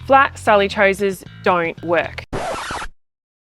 Flat Sullage hoses don't work.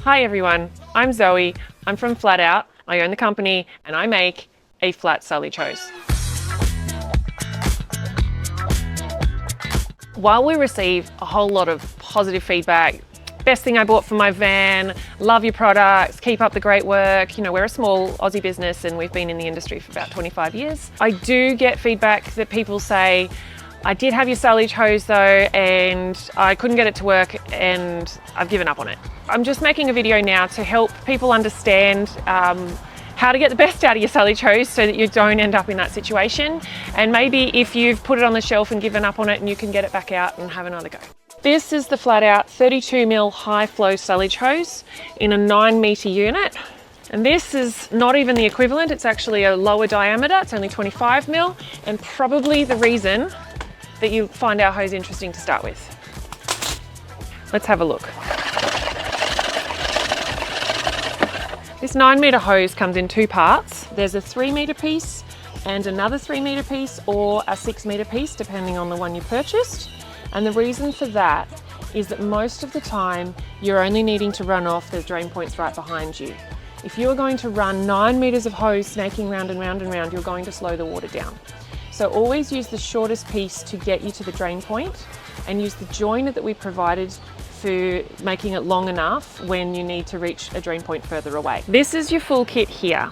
Hi everyone, I'm Zoe. I'm from Flat Out. I own the company and I make a flat Sullage hose. While we receive a whole lot of positive feedback, best thing I bought for my van, love your products, keep up the great work. You know, we're a small Aussie business and we've been in the industry for about 25 years. I do get feedback that people say, I did have your Sullage hose though and I couldn't get it to work and I've given up on it. I'm just making a video now to help people understand how to get the best out of your Sullage hose so that you don't end up in that situation. And maybe if you've put it on the shelf and given up on it, and you can get it back out and have another go. This is the Flat Out 32mm high flow Sullage hose in a 9-meter unit. And this is not even the equivalent, it's actually a lower diameter, it's only 25mm, and probably the reason that you find our hose interesting to start with. Let's have a look. This 9-meter hose comes in two parts. There's a 3-meter piece and another 3-meter piece, or a 6-meter piece, depending on the one you purchased. And the reason for that is that most of the time, you're only needing to run off the drain points right behind you. If you're going to run 9 meters of hose snaking round and round and round, you're going to slow the water down. So always use the shortest piece to get you to the drain point, and use the joiner that we provided for making it long enough when you need to reach a drain point further away. This is your full kit here.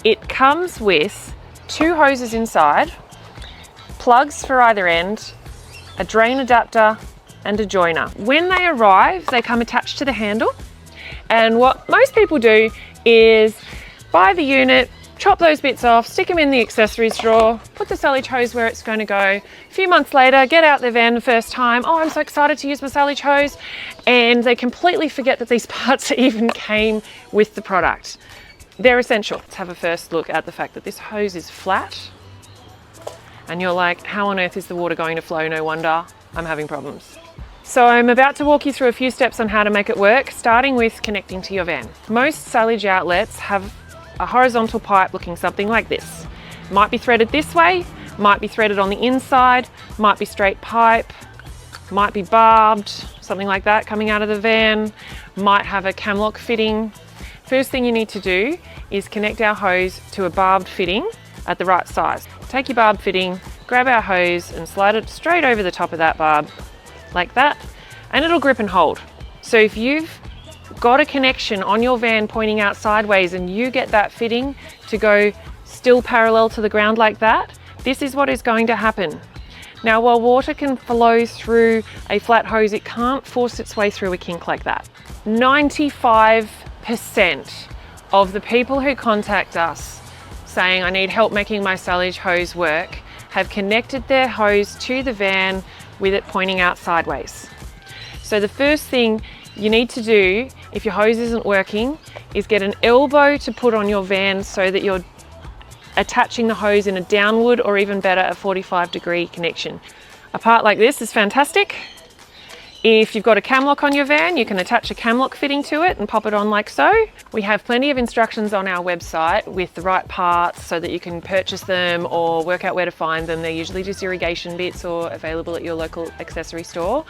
It comes with 2 hoses inside, plugs for either end, a drain adapter and a joiner. When they arrive, they come attached to the handle, and what most people do is buy the unit, chop those bits off, stick them in the accessories drawer, put the Sullage hose where it's going to go. A few months later, get out their van the first time, oh, I'm so excited to use my Sullage hose, and they completely forget that these parts even came with the product. They're essential. Let's have a first look at the fact that this hose is flat, and you're like, how on earth is the water going to flow? No wonder I'm having problems. So I'm about to walk you through a few steps on how to make it work, starting with connecting to your van. Most Sullage outlets have a horizontal pipe looking something like this. Might be threaded this way, might be threaded on the inside, might be straight pipe, might be barbed, something like that coming out of the van, might have a camlock fitting. First thing you need to do is connect our hose to a barbed fitting at the right size. Take your barb fitting, grab our hose and slide it straight over the top of that barb, like that, and it'll grip and hold. So if you've got a connection on your van pointing out sideways and you get that fitting to go still parallel to the ground like that, this is what is going to happen. Now, while water can flow through a flat hose, it can't force its way through a kink like that. 95% of the people who contact us saying, I need help making my Sullage hose work, have connected their hose to the van with it pointing out sideways. So the first thing you need to do, if your hose isn't working, is get an elbow to put on your van so that you're attaching the hose in a downward, or even better, a 45-degree connection. A part like this is fantastic. If you've got a camlock on your van, you can attach a camlock fitting to it and pop it on like so. We have plenty of instructions on our website with the right parts so that you can purchase them or work out where to find them. They're usually just irrigation bits or available at your local accessory store,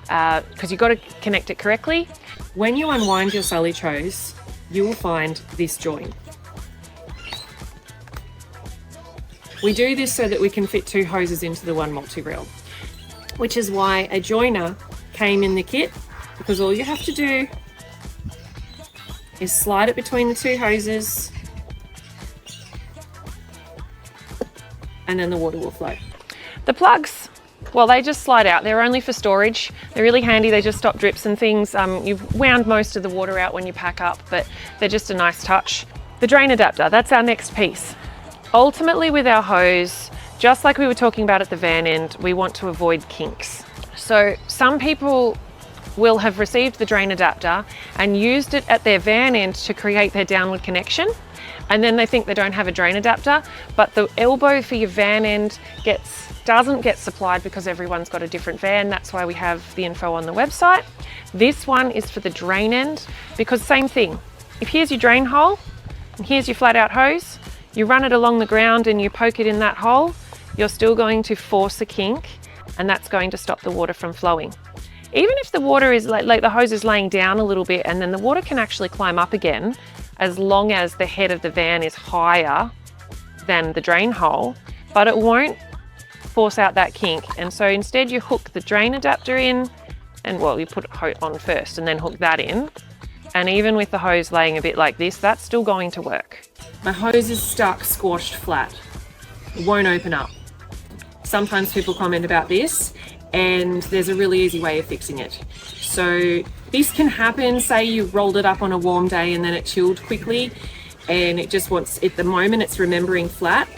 because you've got to connect it correctly. When you unwind your Sullage hose, you will find this join. We do this so that we can fit 2 hoses into the one multi-reel, which is why a joiner came in the kit, because all you have to do is slide it between the 2 hoses and then the water will flow. The plugs, well, they just slide out. They're only for storage. They're really handy. They just stop drips and things. You've wound most of the water out when you pack up, but they're just a nice touch. The drain adapter, that's our next piece. Ultimately with our hose, just like we were talking about at the van end, we want to avoid kinks. So some people will have received the drain adapter and used it at their van end to create their downward connection, and then they think they don't have a drain adapter, but the elbow for your van end doesn't get supplied because everyone's got a different van. That's why we have the info on the website. This one is for the drain end, because same thing. If here's your drain hole and here's your flat out hose, you run it along the ground and you poke it in that hole, you're still going to force a kink, and that's going to stop the water from flowing. Even if the water is like the hose is laying down a little bit, and then the water can actually climb up again as long as the head of the van is higher than the drain hole, but it won't force out that kink. And so instead you hook the drain adapter in, and well, you put it on first and then hook that in. And even with the hose laying a bit like this, that's still going to work. My hose is stuck, squashed flat. It won't open up. Sometimes people comment about this, and there's a really easy way of fixing it. So this can happen, say you rolled it up on a warm day and then it chilled quickly, and it just wants, at the moment it's remembering flat.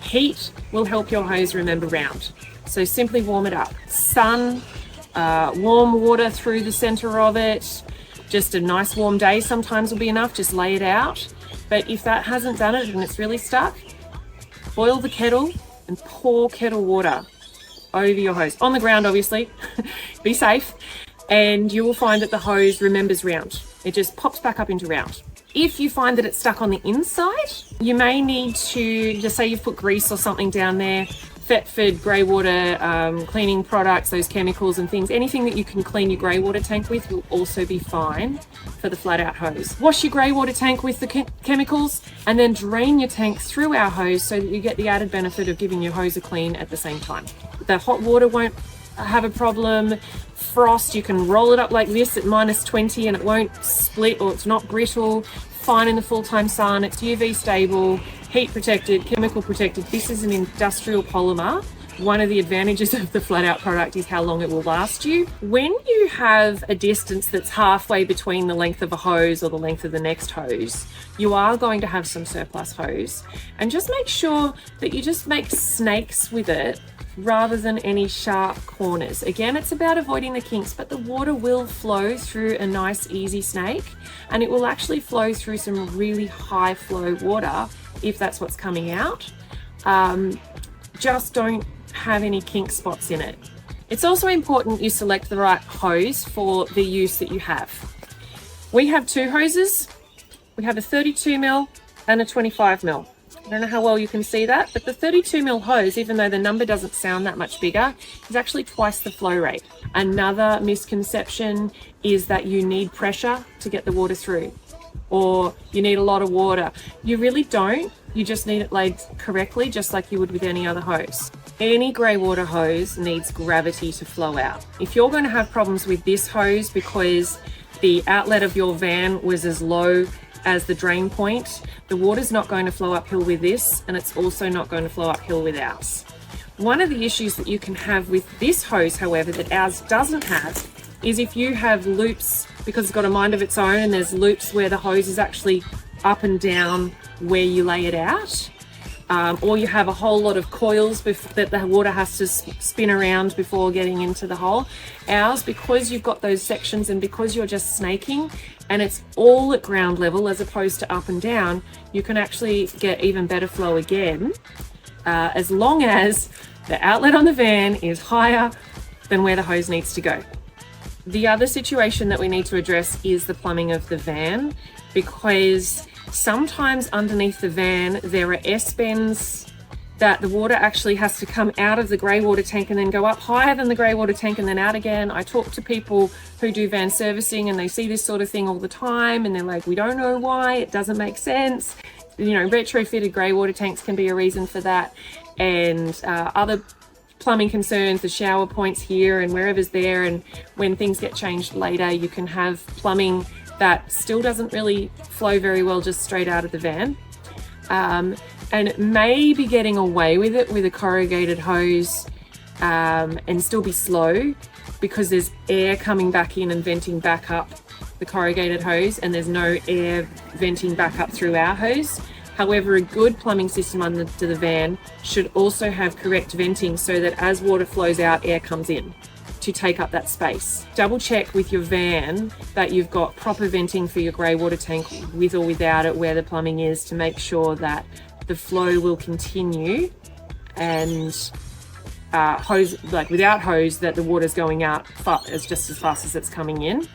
Heat will help your hose remember round. So simply warm it up. Sun, warm water through the center of it. Just a nice warm day sometimes will be enough, just lay it out. But if that hasn't done it and it's really stuck, boil the kettle and pour kettle water over your hose. On the ground, obviously, be safe. And you will find that the hose remembers round. It just pops back up into round. If you find that it's stuck on the inside, you may need to, just say you've put grease or something down there, Thetford grey water cleaning products, those chemicals and things, anything that you can clean your grey water tank with will also be fine for the flat out hose. Wash your grey water tank with the chemicals and then drain your tank through our hose so that you get the added benefit of giving your hose a clean at the same time. The hot water won't have a problem. Frost, you can roll it up like this at -20 and it won't split, or it's not brittle. Fine in the full-time sun, it's UV stable, heat protected, chemical protected. This is an industrial polymer. One of the advantages of the flat out product is how long it will last you. When you have a distance that's halfway between the length of a hose or the length of the next hose, you are going to have some surplus hose. And just make sure that you just make snakes with it rather than any sharp corners. Again, it's about avoiding the kinks, but the water will flow through a nice easy snake, and it will actually flow through some really high flow water if that's what's coming out. Just don't have any kink spots in it. It's also important you select the right hose for the use that you have. We have two hoses. We have a 32mm and a 25mm. I don't know how well you can see that, but the 32mm hose, even though the number doesn't sound that much bigger, is actually twice the flow rate. Another misconception is that you need pressure to get the water through, or you need a lot of water. You really don't. You just need it laid correctly, just like you would with any other hose. Any grey water hose needs gravity to flow out. If you're going to have problems with this hose because the outlet of your van was as low as the drain point, the water's not going to flow uphill with this, and it's also not going to flow uphill with ours. One of the issues that you can have with this hose, however, that ours doesn't have, is if you have loops, because it's got a mind of its own, and there's loops where the hose is actually up and down where you lay it out, or you have a whole lot of coils that the water has to spin around before getting into the hole. Ours, because you've got those sections and because you're just snaking and it's all at ground level as opposed to up and down, you can actually get even better flow again, as long as the outlet on the van is higher than where the hose needs to go. The other situation that we need to address is the plumbing of the van, because sometimes underneath the van there are S-bends that the water actually has to come out of the grey water tank and then go up higher than the grey water tank and then out again. I talk to people who do van servicing and they see this sort of thing all the time, and they're like, we don't know why, it doesn't make sense. You know, retrofitted grey water tanks can be a reason for that, and other plumbing concerns, the shower points here and wherever's there, and when things get changed later you can have plumbing that still doesn't really flow very well just straight out of the van. And it may be getting away with it with a corrugated hose and still be slow because there's air coming back in and venting back up the corrugated hose, and there's no air venting back up through our hose. However, a good plumbing system under the van should also have correct venting so that as water flows out, air comes in to take up that space. Double check with your van that you've got proper venting for your grey water tank, with or without it, where the plumbing is, to make sure that the flow will continue, and hose, like without hose, that the water's going out just as fast as it's coming in.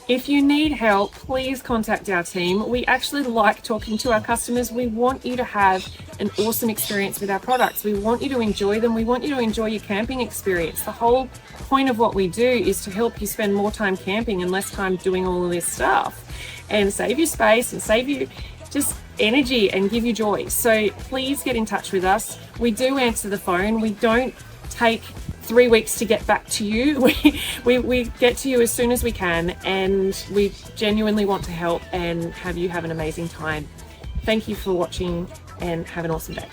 If you need help, please contact our team. We actually like talking to our customers. We want you to have an awesome experience with our products. We want you to enjoy them. We want you to enjoy your camping experience. The whole point of what we do is to help you spend more time camping and less time doing all of this stuff, and save you space and save you just energy and give you joy. So please get in touch with us. We do answer the phone. We don't take 3 weeks to get back to you. We get to you as soon as we can, and we genuinely want to help and have you have an amazing time. Thank you for watching, and have an awesome day.